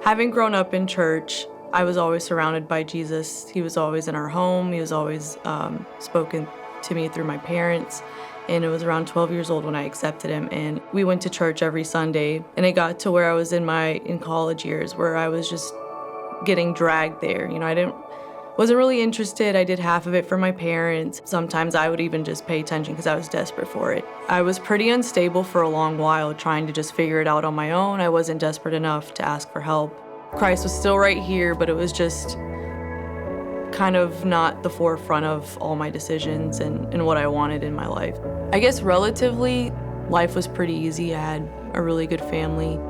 Having grown up in church, I was always surrounded by Jesus. He was always in our home. He was always spoken to me through my parents. And it was around 12 years old when I accepted him. And we went to church every Sunday. And it got to where I was in college years where I was just getting dragged there. Wasn't really interested. I did half of it for my parents. Sometimes I would even just pay attention because I was desperate for it. I was pretty unstable for a long while, trying to just figure it out on my own. I wasn't desperate enough to ask for help. Christ was still right here, but it was just kind of not the forefront of all my decisions and what I wanted in my life. I guess relatively, life was pretty easy. I had a really good family.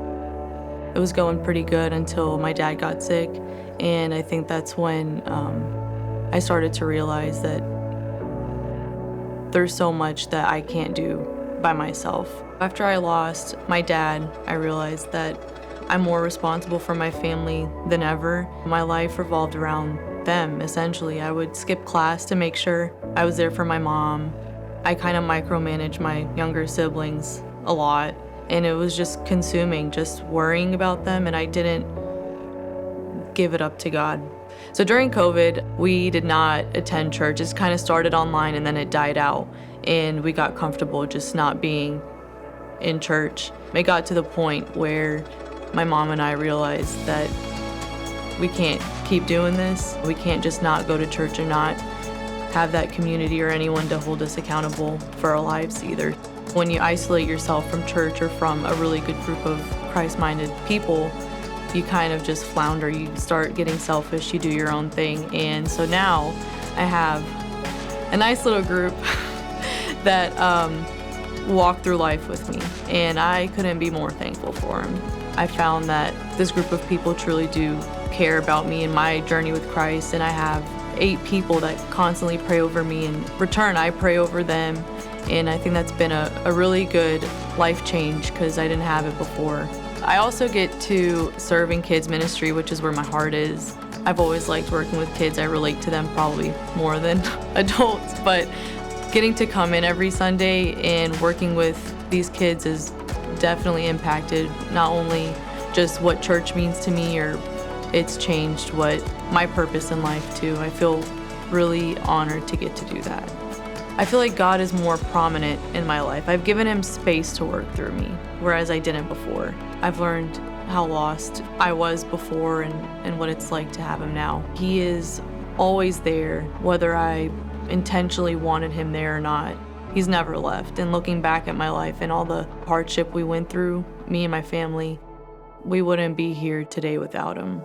It was going pretty good until my dad got sick, and I think that's when I started to realize that there's so much that I can't do by myself. After I lost my dad, I realized that I'm more responsible for my family than ever. My life revolved around them, essentially. I would skip class to make sure I was there for my mom. I kind of micromanaged my younger siblings a lot, and it was just consuming, just worrying about them, and I didn't give it up to God. So during COVID, we did not attend church. It kind of started online and then it died out, and we got comfortable just not being in church. It got to the point where my mom and I realized that we can't keep doing this. We can't just not go to church and not have that community or anyone to hold us accountable for our lives either. When you isolate yourself from church or from a really good group of Christ-minded people, you kind of just flounder. You start getting selfish, you do your own thing. And so now I have a nice little group that walk through life with me, and I couldn't be more thankful for them. I found that this group of people truly do care about me and my journey with Christ, and I have 8 people that constantly pray over me. In return, I pray over them, and I think that's been a really good life change because I didn't have it before. I also get to serve in kids ministry, which is where my heart is. I've always liked working with kids. I relate to them probably more than adults, but getting to come in every Sunday and working with these kids has definitely impacted not only just what church means to me, or it's changed what my purpose in life too. I feel really honored to get to do that. I feel like God is more prominent in my life. I've given him space to work through me, whereas I didn't before. I've learned how lost I was before and what it's like to have him now. He is always there, whether I intentionally wanted him there or not. He's never left. And looking back at my life and all the hardship we went through, me and my family, we wouldn't be here today without him.